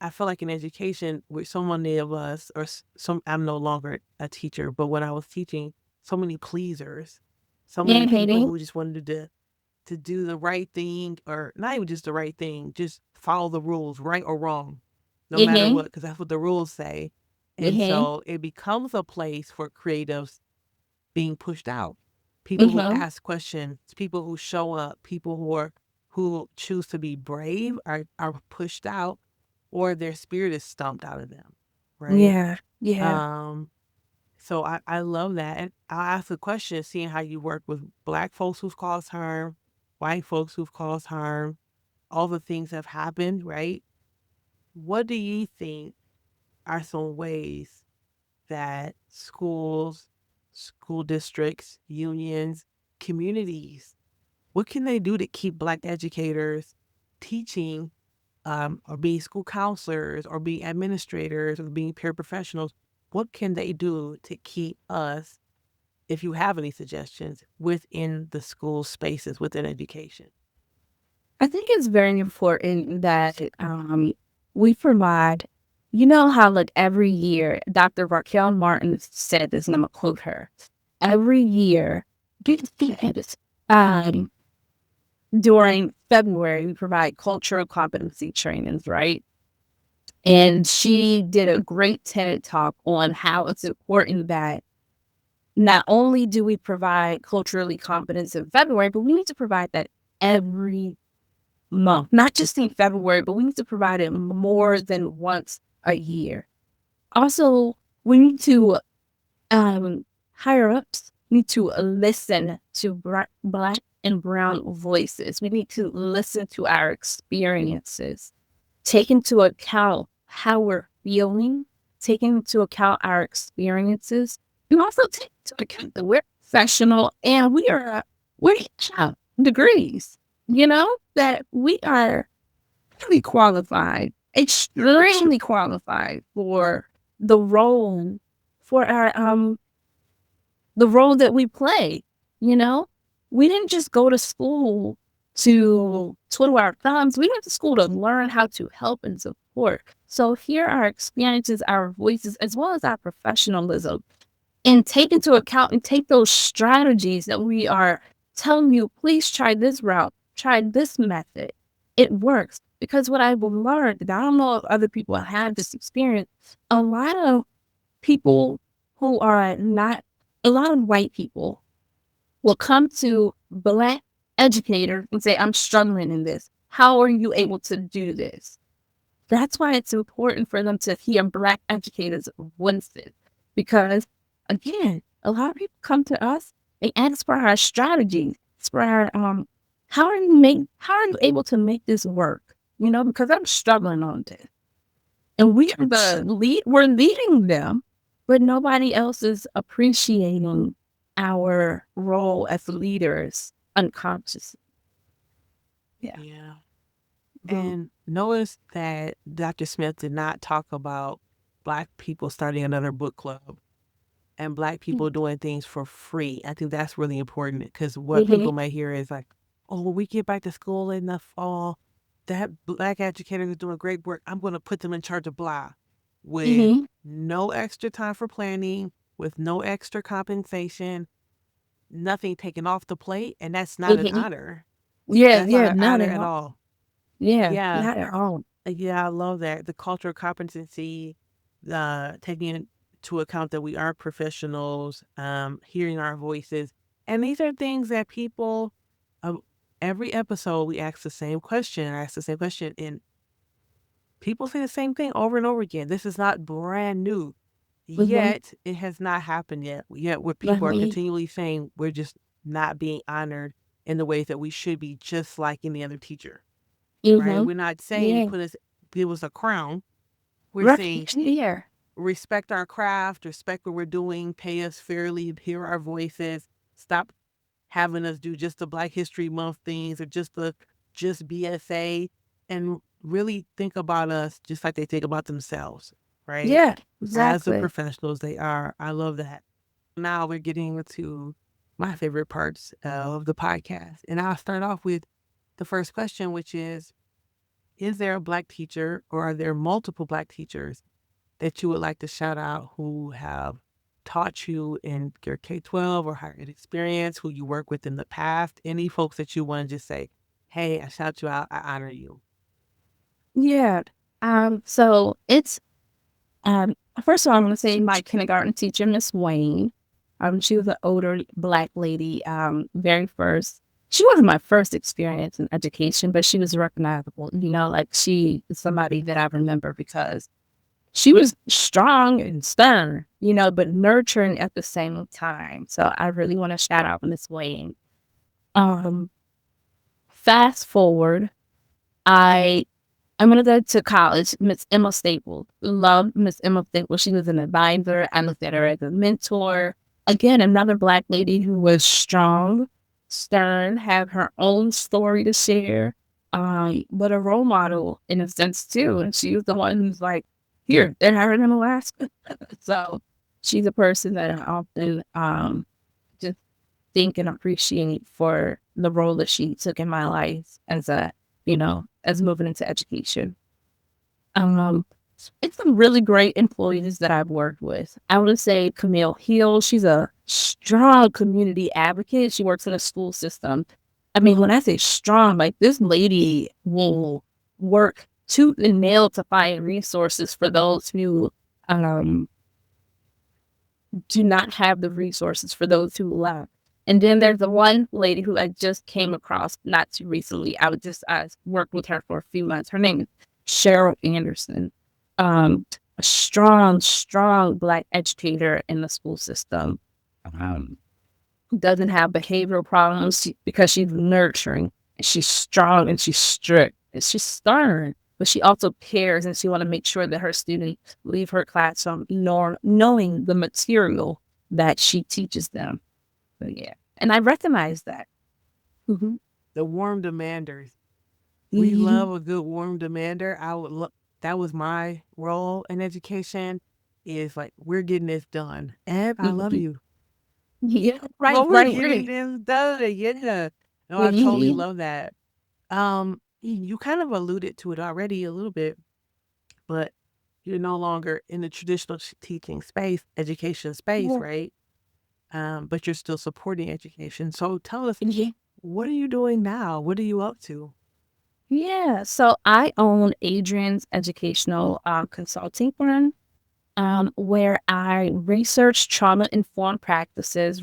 I feel like in education, with so many of us, or some, I'm no longer a teacher, but when I was teaching, so many pleasers, so many people Mm-hmm. who just wanted to do the right thing, or not even just the right thing, just follow the rules, right or wrong, no matter Mm-hmm. what, because that's what the rules say. And Mm-hmm. so it becomes a place for creatives being pushed out. People who Mm-hmm. ask questions, people who show up, people who choose to be brave are pushed out, or their spirit is stumped out of them, right? Yeah. Yeah. Um, so I love that. And I'll ask a question, seeing how you work with Black folks who've caused harm, white folks who've caused harm, all the things that have happened, right? What do you think are some ways that schools, school districts, unions, communities, what can they do to keep Black educators teaching, or being school counselors or being administrators or being peer professionals? What can they do to keep us, if you have any suggestions, within the school spaces, within education? I think it's very important that we provide, you know, how like every year, Dr. Raquel Martin said this, and I'm going to quote her. Every year, um, during February, we provide cultural competency trainings, right? And she did a great TED talk on how it's important that not only do we provide culturally competence in February, but we need to provide that every month, not just in February, but we need to provide it more than once a year. Also, we need to higher ups need to listen to Black and brown voices. We need to listen to our experiences, take into account how we're feeling, take into account our experiences, and also take into account that we're professional and we have degrees, you know, that we are really qualified, extremely qualified for the role, for our the role that we play, you know? We didn't just go to school to twiddle our thumbs. We went to school to learn how to help and support. So here are our experiences, our voices, as well as our professionalism, and take into account and take those strategies that we are telling you, please try this route, try this method. It works. Because what I've learned, and I don't know if other people have had this experience, a lot of people who are not, a lot of white people will come to Black educators and say, I'm struggling in this. How are you able to do this? That's why it's important for them to hear Black educators' voices. Because again, a lot of people come to us and ask for our strategies, for our how are you able to make this work? You know, because I'm struggling on this. And we are we're leading them, but nobody else is appreciating our role as leaders unconsciously. Yeah. Yeah. Mhm. And notice that Dr. Smith did not talk about Black people starting another book club and Black people doing things for free. I think that's really important because what Mhm. people may hear is like, oh, when we get back to school in the fall, that Black educator is doing great work. I'm going to put them in charge of blah, with Mhm. no extra time for planning, with no extra compensation, nothing taken off the plate. And that's not an Mhm. honor. Yeah, That's not yeah, an not honor at at all. all. Yeah, Yeah. not at all. Yeah, I love that. The cultural competency, taking into account that we are professionals, hearing our voices. And these are things that people, uh, every episode, we ask the same question. I ask the same question, and people say the same thing over and over again. This is not brand new, Mhm. yet it has not happened yet. Yet, where people are Mhm. continually saying we're just not being honored in the ways that we should be, just like any other teacher, right? Mhm. We're not saying Yeah. give us a crown. We're saying Right here. respect our craft, respect what we're doing, pay us fairly, hear our voices, stop having us do just the Black History Month things or just BSA, and really think about us just like they think about themselves, right? Yeah, As the exactly. professionals they are. I love that. Now we're getting into my favorite parts of the podcast. And I'll start off with the first question, which is there a Black teacher or are there multiple Black teachers that you would like to shout out who have taught you in your K-12 or higher ed experience, who you work with in the past? Any folks that you want to just say, hey, I shout you out, I honor you. Yeah. So it's first of all, I'm gonna say my kindergarten teacher, Miss Wayne. She was an older Black lady. Very first, she wasn't my first experience in education, but she was recognizable. You know, like she is somebody that I remember because she was strong and stern, but nurturing at the same time. So I really want to shout out Miss Wayne. Um, Fast forward, I I'm gonna go to college. Miss Emma Staples. Love Miss Emma Staples. She was an advisor. I looked at her as a mentor. Again, another Black lady who was strong, stern, had her own story to share, but a role model in a sense too. And she was the one who's like, here, they're hiring in Alaska. So she's a person that I often just think and appreciate for the role that she took in my life as moving into education. Um, it's some really great employees that I've worked with. I would say Camille Hill, she's a strong community advocate. She works in a school system. I mean, when I say strong, like this lady will work tooth and nail to find resources for those who um, do not have the resources, for those who lack. And then there's the one lady who I just came across not too recently. I worked with her for a few months. Her name is Cheryl Anderson. A strong Black educator in the school system. Um, doesn't have behavioral problems because she's nurturing and she's strong and she's strict and she's stern, but she also cares and she want to make sure that her students leave her classroom knowing the material that she teaches them. But yeah, and I recognize that. Mhm. The warm demanders. We love a good warm demander. I would look. That was my role in education. Is like we're getting this done. Eb, I love Mhm. you. Yeah, Well, right, we're right, getting right. this done. Yeah. No, I totally Mhm. love that. You kind of alluded to it already a little bit, but you're no longer in the traditional teaching space, education space, Yeah. right? But you're still supporting education. So tell us, Yeah. what are you doing now? What are you up to? Yeah. So I own Adrienne's educational consulting firm, where I research trauma informed practices,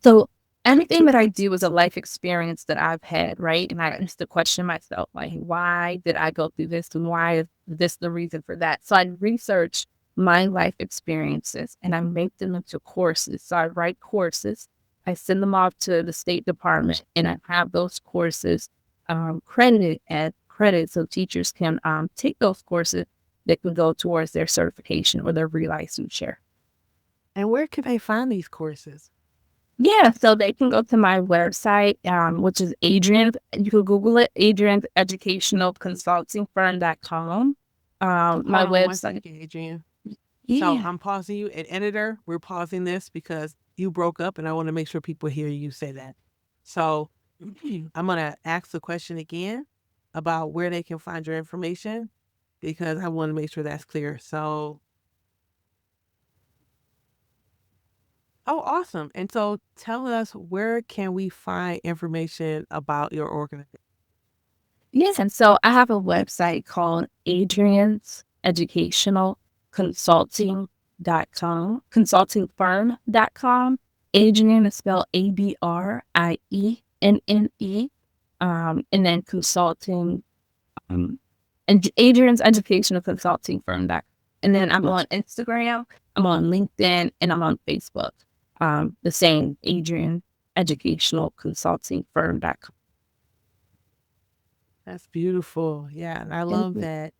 so anything that I do is a life experience that I've had, right? And I used to question myself, like, why did I go through this? And why is this the reason for that? So I research my life experiences and I make them into courses. So I write courses, I send them off to the State Department, and I have those courses credited as credit so teachers can take those courses that can go towards their certification or their relicensure. And where can they find these courses? Yeah, so they can go to my website, which is Adrienne. You can Google it, Adrienne's Educational Consulting Firm.com. My Hold on one website. second, Adrienne. So Yeah. I'm pausing you. And editor, we're pausing this because you broke up and I want to make sure people hear you say that. So I'm going to ask the question again about where they can find your information because I want to make sure that's clear. So, oh, awesome. And so tell us, where can we find information about your organization? Yes. And so I have a website called Adrienne's Educational Consulting.com, consultingfirm.com. Adrienne is spelled ABRIENNE. And then consulting. And Adrienne's Educational Consulting Firm. And then I'm on Instagram, I'm on LinkedIn, and I'm on Facebook. The same Adrienne Educational Consulting Firm.com. That's beautiful. Yeah. And I Thank love you. that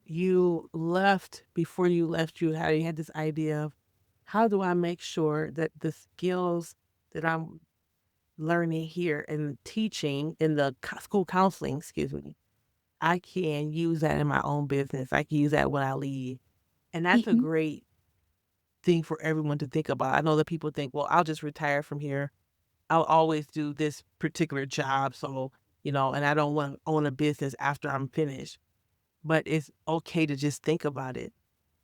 you left before you left, you had this idea of how do I make sure that the skills that I'm learning here and teaching in the school counseling, excuse me, I can use that in my own business. I can use that when I leave. And that's a Mhm. great thing for everyone to think about. I know that people think, well, I'll just retire from here. I'll always do this particular job. So, and I don't want to own a business after I'm finished. But it's okay to just think about it.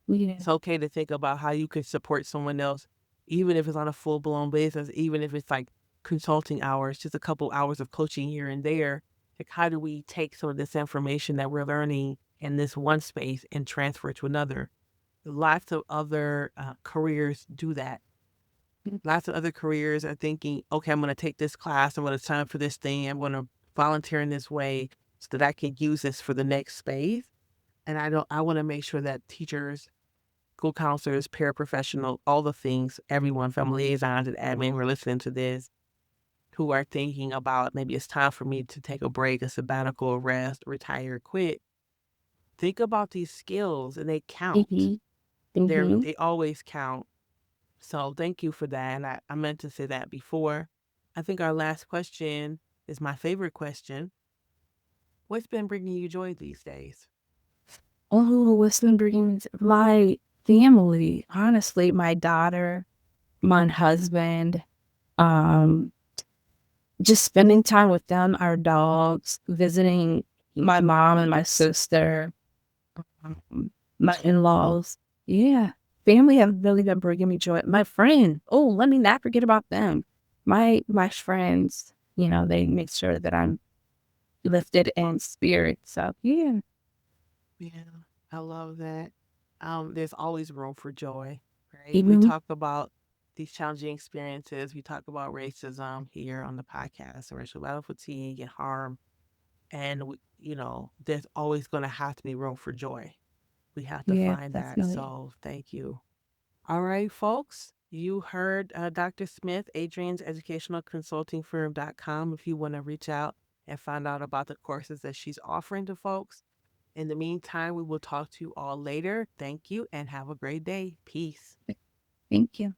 Yeah. It's okay to think about how you could support someone else, even if it's on a full blown basis, even if it's like consulting hours, just a couple hours of coaching here and there. Like, how do we take some of this information that we're learning in this one space and transfer it to another? Lots of other careers do that. Lots of other careers are thinking, okay, I'm going to take this class, I'm going to sign up for this thing, I'm going to volunteer in this way so that I can use this for the next space. And I want to make sure that teachers, school counselors, paraprofessional, all the things, everyone, family liaisons and admin who are listening to this, who are thinking about maybe it's time for me to take a break, a sabbatical, rest, retire, quit. Think about these skills and they count. Mhm. Mhm. They always count. So thank you for that. And I meant to say that before. I think our last question is my favorite question. What's been bringing you joy these days? Oh, what's been bringing my family? Honestly, my daughter, my husband, um, just spending time with them, our dogs, visiting my mom and my sister, my in-laws. Yeah. Family have really been bringing me joy. My friend. Oh, let me not forget about them. My friends, they make sure that I'm lifted in spirit. So yeah. Yeah, I love that. There's always room for joy, right? We Even talk about these challenging experiences. We talk about racism here on the podcast, racial battle fatigue and harm. And, there's always going to have to be room for joy. We have to yeah, find that. definitely. So thank you. All right, folks. You heard Dr. Smith, Adrienne's educational consulting firm.com. If you want to reach out and find out about the courses that she's offering to folks. In the meantime, we will talk to you all later. Thank you and have a great day. Peace. Thank you.